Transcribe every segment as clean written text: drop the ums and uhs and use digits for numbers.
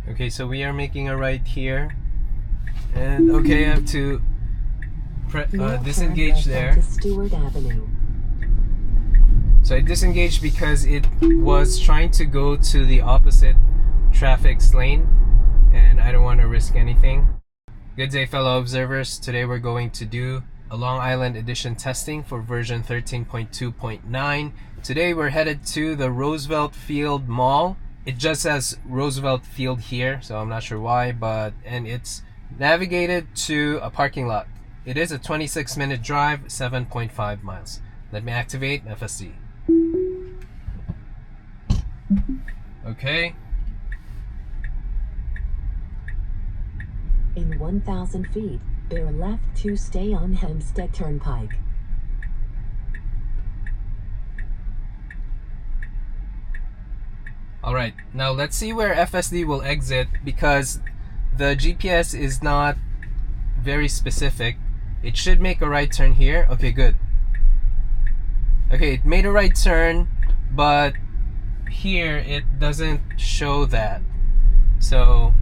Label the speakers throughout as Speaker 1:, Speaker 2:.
Speaker 1: Okay, so we are making a right here, and okay, I have to disengage there.
Speaker 2: Stewart Avenue.
Speaker 1: So I disengaged because it was trying to go to the opposite traffic lane, and I don't want to risk anything. Good day, fellow observers. Today we're going to do a Long Island edition testing for version 13.2.9. Today we're headed to the Roosevelt Field Mall. It just says Roosevelt Field here, so I'm not sure why, and it's navigated to a parking lot. It is a 26-minute drive, 7.5 miles. Let me activate FSD. Okay.
Speaker 2: In 1,000 feet, bear left to stay on Hempstead Turnpike.
Speaker 1: Alright, now let's see where FSD will exit, because the GPS is not very specific. It should make a right turn here. Okay, good. Okay, it made a right turn, but here it doesn't show that. So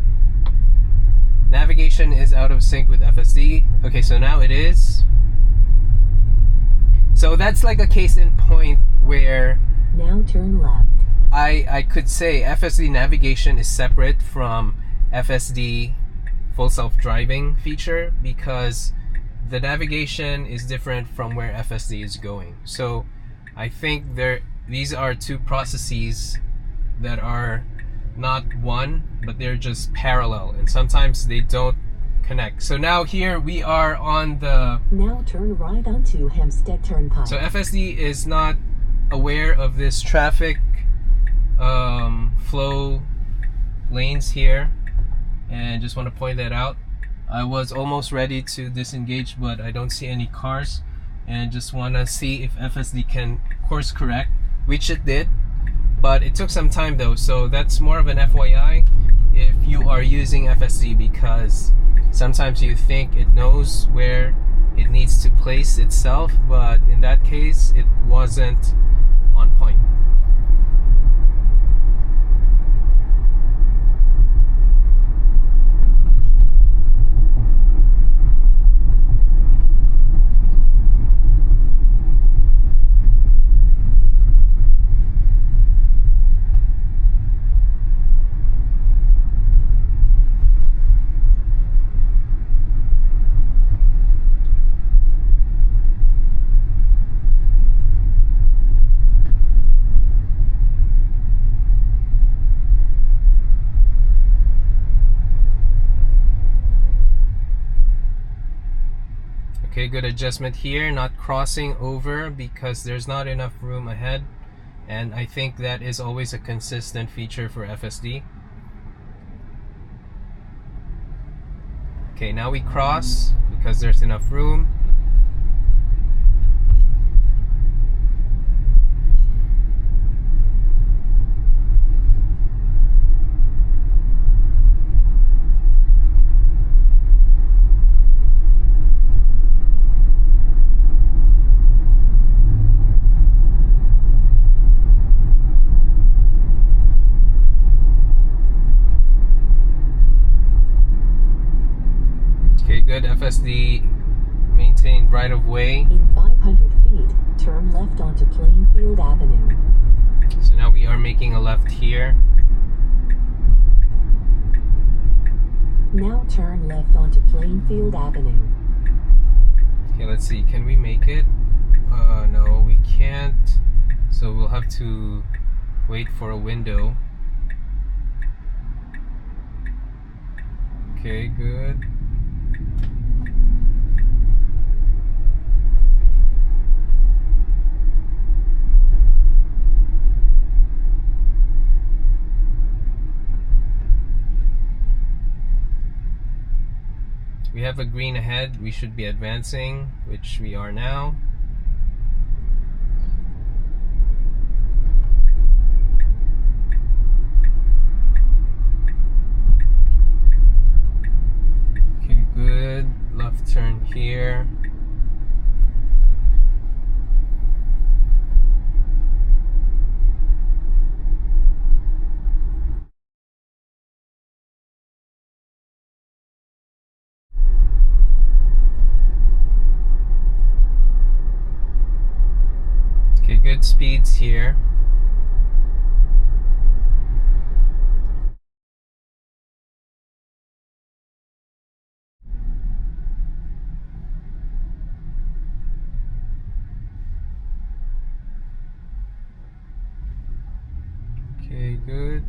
Speaker 1: navigation is out of sync with FSD. Okay, so now it is. So that's like a case in point where
Speaker 2: now turn left.
Speaker 1: I could say FSD navigation is separate from FSD full self-driving feature, because the navigation is different from where FSD is going. So I think these are two processes that are not one, but they're just parallel, and sometimes they don't connect. So now here we are on the...
Speaker 2: Now turn right onto Hempstead Turnpike.
Speaker 1: So FSD is not aware of this traffic flow lanes here, and just want to point that out. I was almost ready to disengage, but I don't see any cars, and just want to see if FSD can course correct, which it did, but it took some time though. So that's more of an FYI if you are using FSD, because sometimes you think it knows where it needs to place itself, but in that case it wasn't on point. Okay, good adjustment here, not crossing over because there's not enough room ahead, and I think that is always a consistent feature for FSD. Okay, now we cross because there's enough room. Good, FSD maintained right of way.
Speaker 2: In 500 feet, turn left onto Plainfield Avenue.
Speaker 1: So now we are making a left here.
Speaker 2: Now turn left onto Plainfield Avenue.
Speaker 1: Okay, let's see, can we make it? No, we can't. So we'll have to wait for a window. Okay, good. We have a green ahead, we should be advancing, which we are now. Okay, good. Left turn here. good speeds here. Okay, good.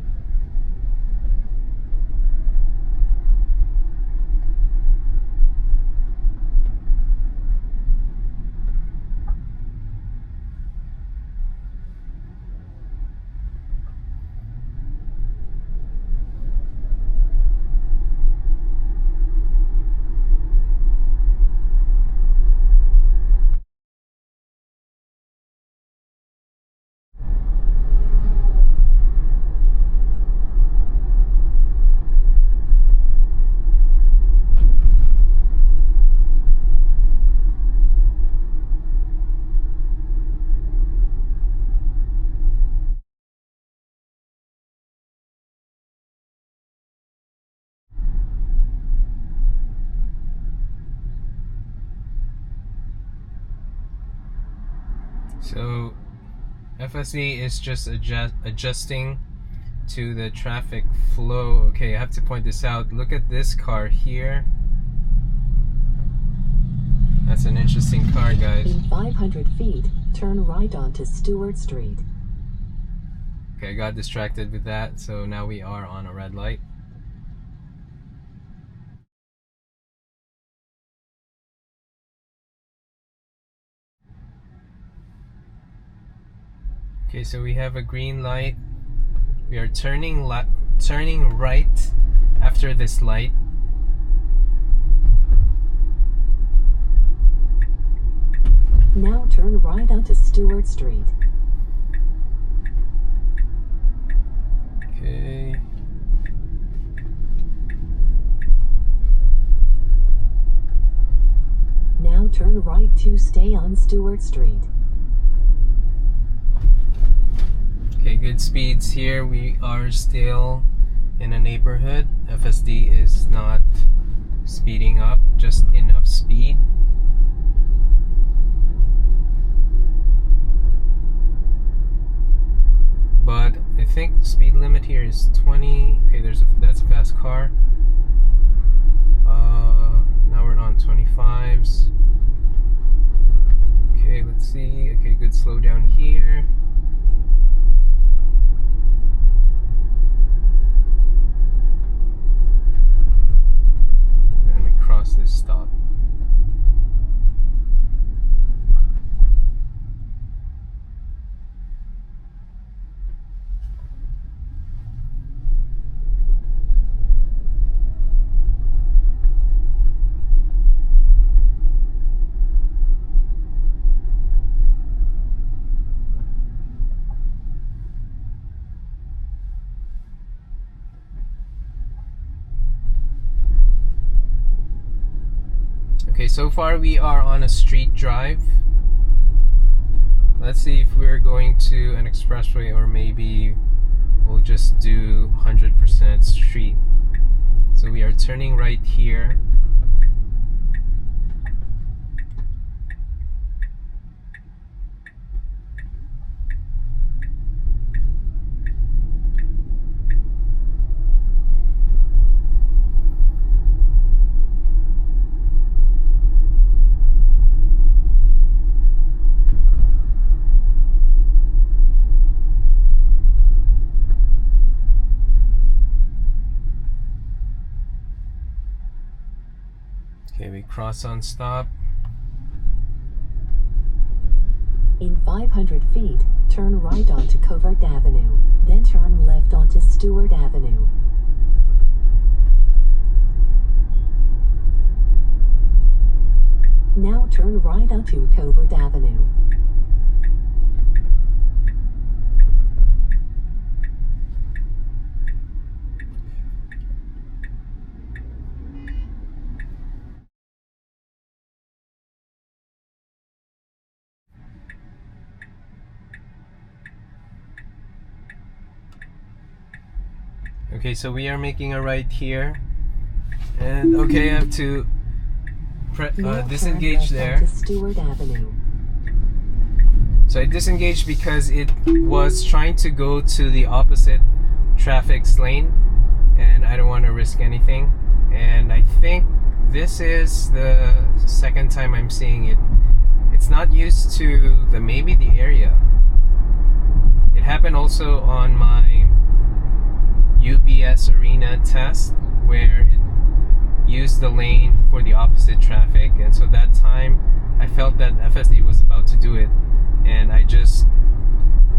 Speaker 1: So FSD is just adjusting to the traffic flow. Okay, I have to point this out. Look at this car here. That's an interesting car, guys.
Speaker 2: In 500 feet, turn right onto Stewart Street.
Speaker 1: Okay, I got distracted with that, so now we are on a red light. Okay, so we have a green light. We are turning right after this light.
Speaker 2: Now turn right onto Stewart Street.
Speaker 1: Okay.
Speaker 2: Now turn right to stay on Stewart Street.
Speaker 1: Okay, good speeds here. We are still in a neighborhood. FSD is not speeding up, just enough speed. But I think the speed limit here is 20. Okay, that's a fast car. Now we're on 25s. Okay, let's see. Okay, good slowdown here. Then we cross this stop. Okay, so far we are on a street drive. Let's see if we're going to an expressway, or maybe we'll just do 100% street. So we are turning right here. Okay, we cross on stop.
Speaker 2: In 500 feet, turn right onto Covert Avenue, then turn left onto Stewart Avenue. Now turn right onto Covert Avenue.
Speaker 1: Okay, so we are making a right here, and okay, I have to disengage there.
Speaker 2: Stewart Avenue.
Speaker 1: So I disengaged because it was trying to go to the opposite traffic lane, and I don't want to risk anything. And I think this is the second time I'm seeing it. It's not used to maybe the area. It happened also on my UBS arena test where it used the lane for the opposite traffic, and so that time I felt that FSD was about to do it, and I just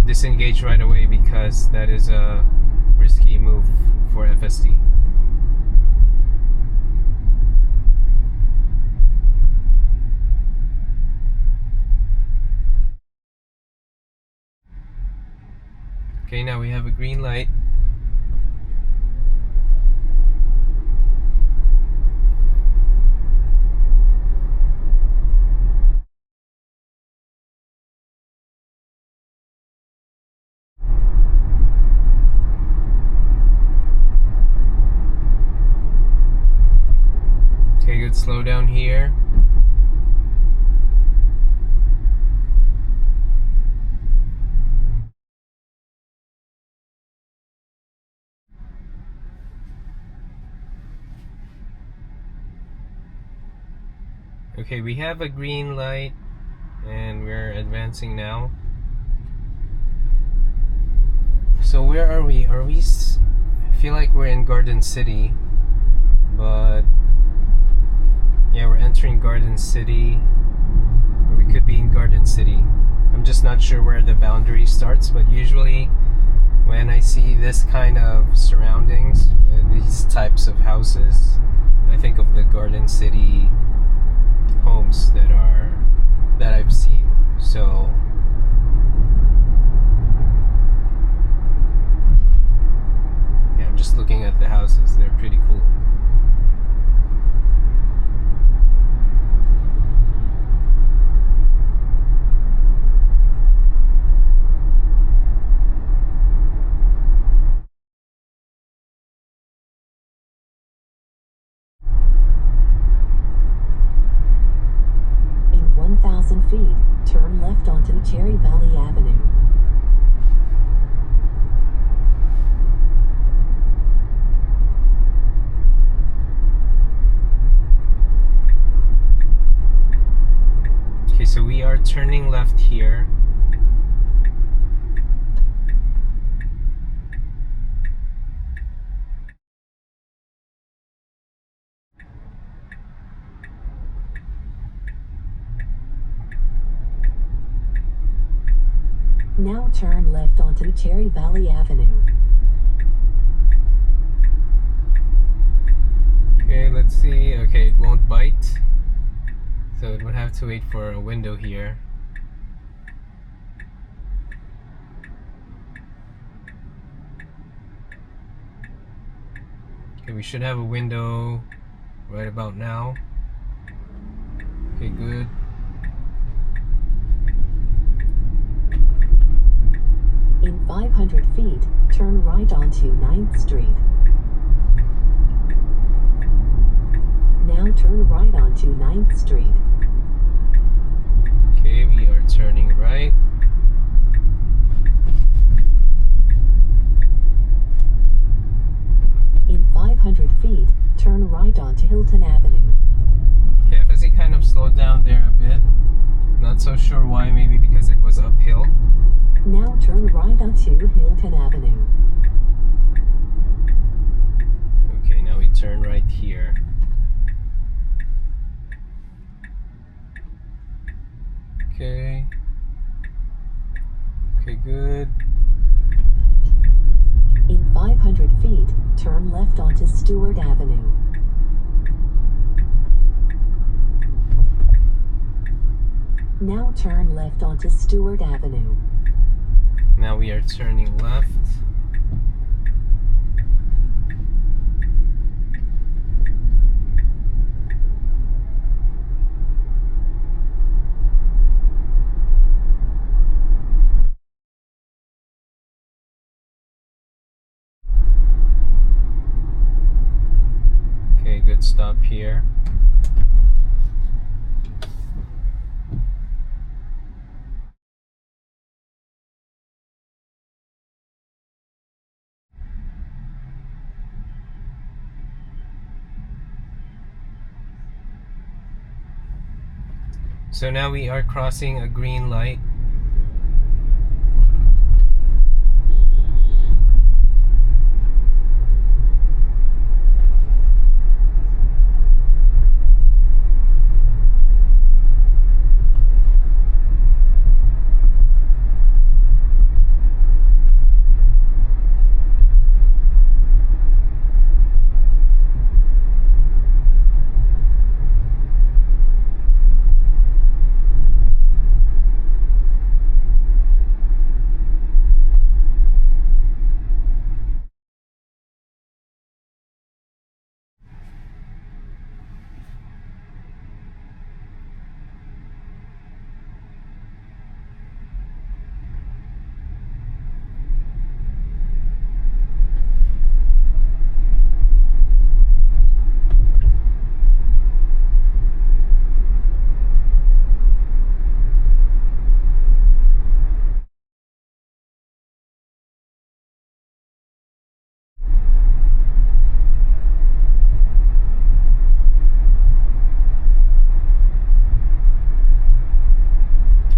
Speaker 1: disengaged right away because that is a risky move for FSD. Okay, now we have a green light. Okay, good, slow down here. Okay, we have a green light and we're advancing now. So where are we? I feel like we're in Garden City, but yeah, we're entering Garden City, or we could be in Garden City. I'm just not sure where the boundary starts, but usually when I see this kind of surroundings, these types of houses, I think of the Garden City homes that I've seen. So yeah, I'm just looking at the houses. They're pretty cool.
Speaker 2: In 1,000 feet, turn left onto Cherry Valley Avenue.
Speaker 1: Okay, so we are turning left here.
Speaker 2: Now turn left onto Cherry Valley Avenue.
Speaker 1: Okay, let's see. Okay, it won't bite, so it would have to wait for a window here. Okay, we should have a window right about now. Okay, good.
Speaker 2: In 500 feet, turn right onto 9th Street. Now turn right onto 9th Street.
Speaker 1: Okay, we are turning right.
Speaker 2: In 500 feet, turn right onto Hilton Avenue.
Speaker 1: Okay, FSD kind of slowed down there a bit. Not so sure why, maybe because it was uphill.
Speaker 2: Now turn right onto Hilton Avenue.
Speaker 1: Okay, now we turn right here. Okay. Okay, good.
Speaker 2: In 500 feet, turn left onto Stewart Avenue. Now turn left onto Stewart Avenue.
Speaker 1: Now we are turning left. Okay, good stop here. So now we are crossing a green light.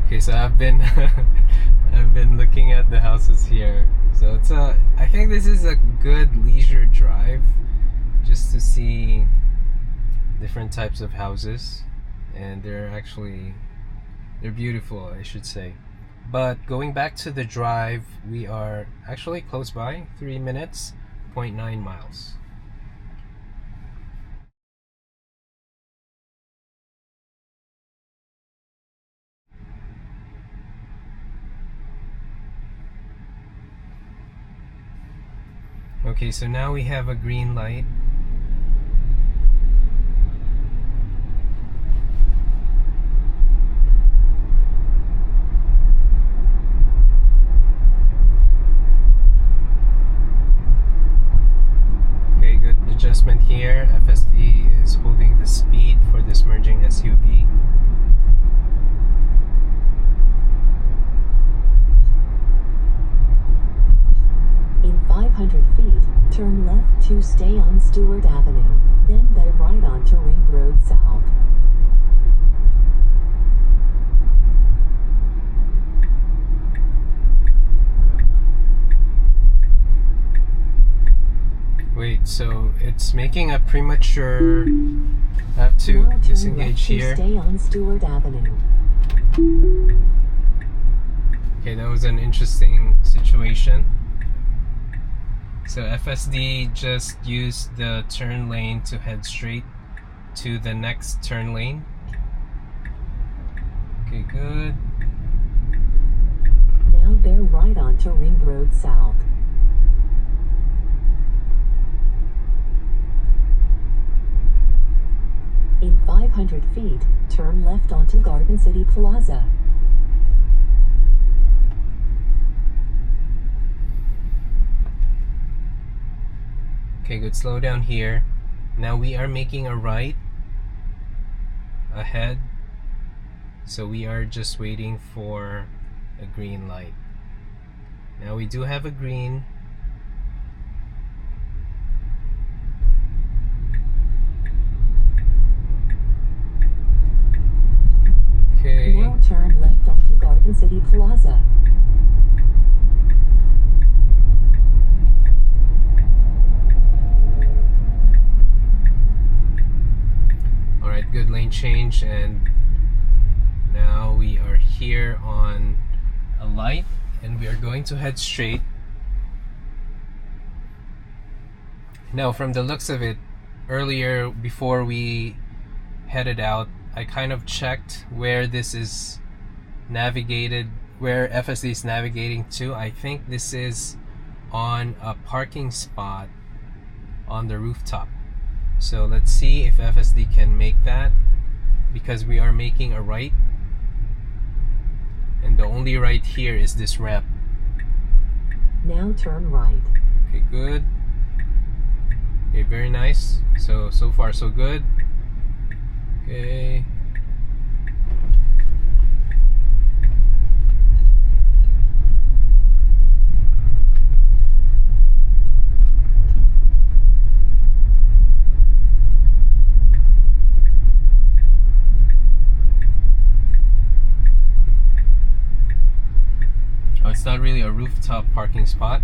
Speaker 1: Okay, so I've been I've been looking at the houses here. So it's I think this is a good leisure drive just to see different types of houses, and they're beautiful, I should say. But going back to the drive, we are actually close by, 3 minutes, 0.9 miles. Okay, so now we have a green light. Okay, good adjustment here. FSD is holding the speed for this merging SUV.
Speaker 2: In 500 feet, turn left to stay on Stewart Avenue, then bear right onto Ring Road South.
Speaker 1: Wait, so it's making a premature. I have to
Speaker 2: Now turn
Speaker 1: disengage
Speaker 2: left to
Speaker 1: here.
Speaker 2: stay on Stewart Avenue.
Speaker 1: Okay, that was an interesting situation. So FSD just used the turn lane to head straight to the next turn lane. Okay, good.
Speaker 2: Now bear right onto Ring Road South. In 500 feet, turn left onto Garden City Plaza.
Speaker 1: Okay, good. Slow down here. Now we are making a right ahead. So we are just waiting for a green light. Now we do have a green. Okay.
Speaker 2: Now turn left onto Garden City Plaza.
Speaker 1: Alright, good lane change, and now we are here on a light and we are going to head straight. Now from the looks of it, earlier before we headed out, I kind of checked where this is navigated, where FSD is navigating to. I think this is on a parking spot on the rooftop. So let's see if FSD can make that, because we are making a right, and the only right here is this ramp.
Speaker 2: Now turn right.
Speaker 1: Okay, good. Okay, very nice. So far so good. Okay. not really a rooftop parking spot.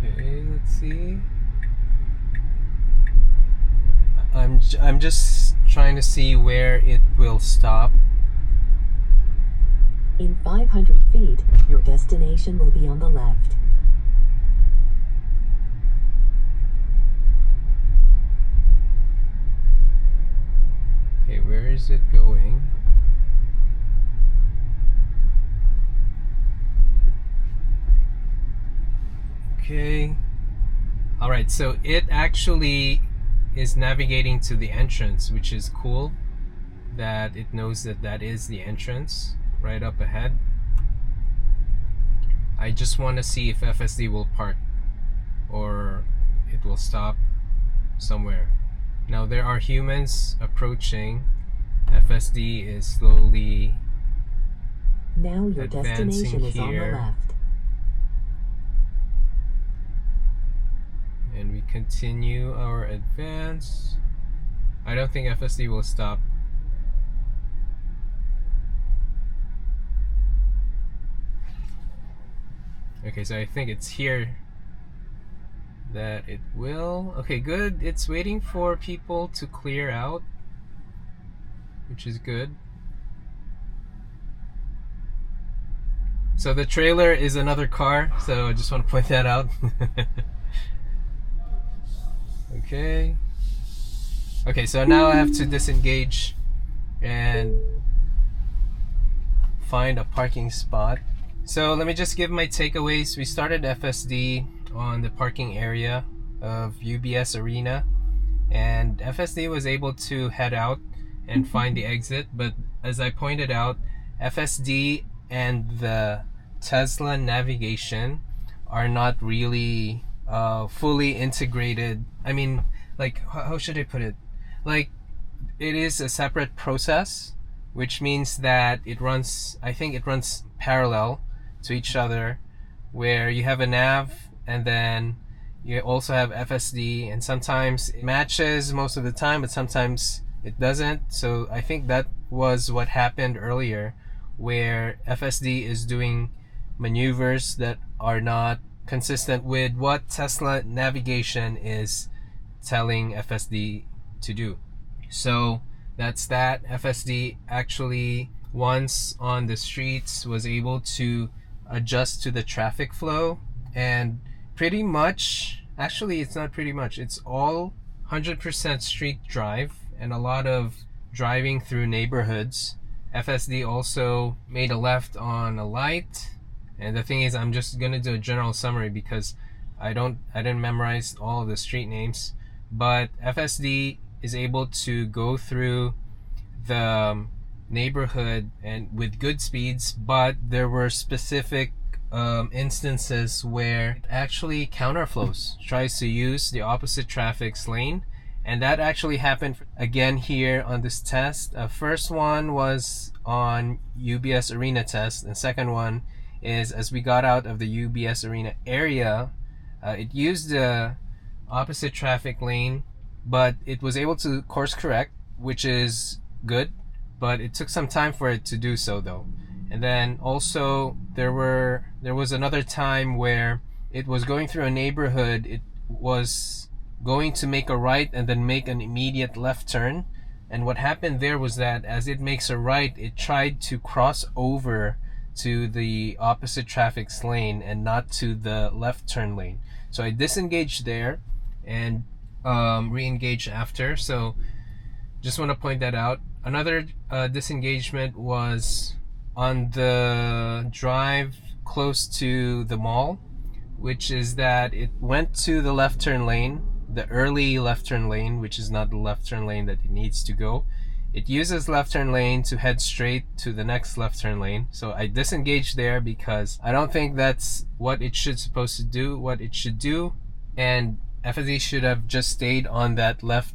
Speaker 1: Okay, let's see. I'm just trying to see where it will stop.
Speaker 2: In 500 feet, your destination will be on the left.
Speaker 1: Okay, where is it going? Okay. Alright, so it actually is navigating to the entrance, which is cool that it knows that that is the entrance right up ahead. I just want to see if FSD will park or it will stop somewhere. Now there are humans approaching. FSD is slowly
Speaker 2: Now your
Speaker 1: advancing
Speaker 2: destination is on the
Speaker 1: here.
Speaker 2: left.
Speaker 1: And we continue our advance. I don't think FSD will stop. Okay, so I think it's here that it will. Okay, good. It's waiting for people to clear out, which is good. So the trailer is another car, so I just want to point that out. Okay. Okay, so now I have to disengage and find a parking spot. So let me just give my takeaways. We started FSD on the parking area of UBS Arena, and FSD was able to head out and find the exit, but as I pointed out, FSD and the Tesla navigation are not really fully integrated. I mean, like, how should I put it? Like, it is a separate process, which means that it runs, I think it runs parallel to each other, where you have a nav and then you also have FSD, and sometimes it matches most of the time, but sometimes it doesn't. So I think that was what happened earlier, where FSD is doing maneuvers that are not consistent with what Tesla navigation is telling FSD to do. So that's that. FSD actually, once on the streets, was able to adjust to the traffic flow, and pretty much, actually it's not pretty much, it's all 100% street drive and a lot of driving through neighborhoods. FSD also made a left on a light, and the thing is, I'm just gonna do a general summary because I didn't memorize all of the street names, but FSD is able to go through the neighborhood and with good speeds, but there were specific instances where it actually counterflows, tries to use the opposite traffic's lane, and that actually happened again here on this test. First one was on UBS Arena test, and second one is as we got out of the UBS Arena area, it used the opposite traffic lane, but it was able to course correct, which is good, but it took some time for it to do so though. And then also there was another time where it was going through a neighborhood. It was going to make a right and then make an immediate left turn, and what happened there was that as it makes a right, it tried to cross over to the opposite traffic's lane and not to the left turn lane. So I disengaged there and re-engaged after. So just want to point that out. Another disengagement was on the drive close to the mall, which is that it went to the left turn lane, the early left turn lane, which is not the left turn lane that it needs to go. It uses left turn lane to head straight to the next left turn lane. So I disengaged there because I don't think that's what it should do. And FSD should have just stayed on that left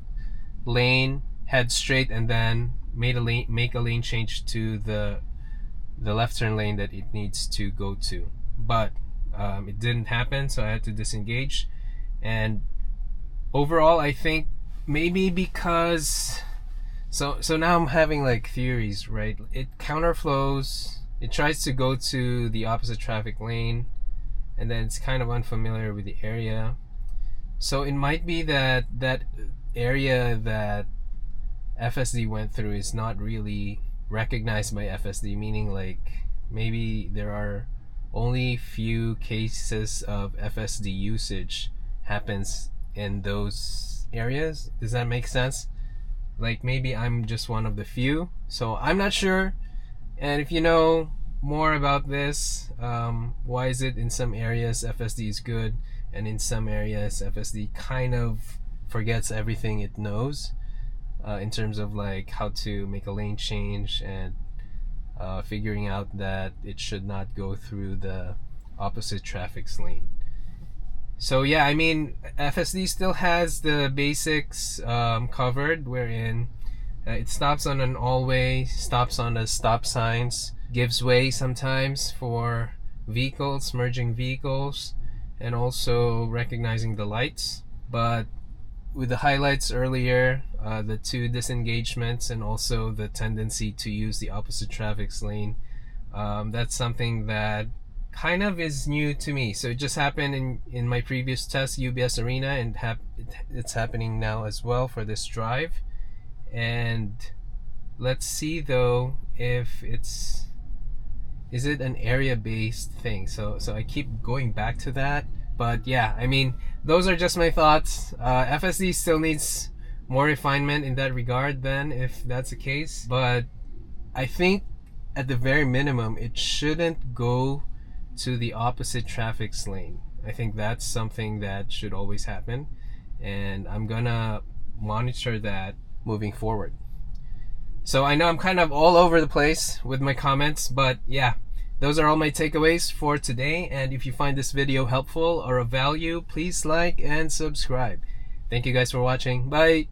Speaker 1: lane, head straight, and then make a lane change to the left turn lane that it needs to go to. But it didn't happen, so I had to disengage. And overall, I think maybe because So now I'm having like theories, right? It counterflows, it tries to go to the opposite traffic lane, and then it's kind of unfamiliar with the area. So it might be that that area that FSD went through is not really recognized by FSD, meaning like maybe there are only few cases of FSD usage happens in those areas. Does that make sense? Like maybe I'm just one of the few, so I'm not sure. And if you know more about this, why is it in some areas FSD is good and in some areas FSD kind of forgets everything it knows, in terms of like how to make a lane change and figuring out that it should not go through the opposite traffic lane. So yeah, I mean, FSD still has the basics covered, wherein it stops on an all-way, stops on the stop signs, gives way sometimes for vehicles, merging vehicles, and also recognizing the lights. But with the highlights earlier, the two disengagements, and also the tendency to use the opposite traffic lane, that's something that kind of is new to me. So it just happened in my previous test, UBS Arena, and it's happening now as well for this drive. And let's see though if is it an area-based thing. So I keep going back to that. But yeah, I mean, those are just my thoughts. FSD still needs more refinement in that regard then, if that's the case. But I think at the very minimum, it shouldn't go to the opposite traffic lane. I think that's something that should always happen, and I'm gonna monitor that moving forward. So I know I'm kind of all over the place with my comments, but yeah, those are all my takeaways for today. And if you find this video helpful or of value, please like and subscribe. Thank you guys for watching. Bye.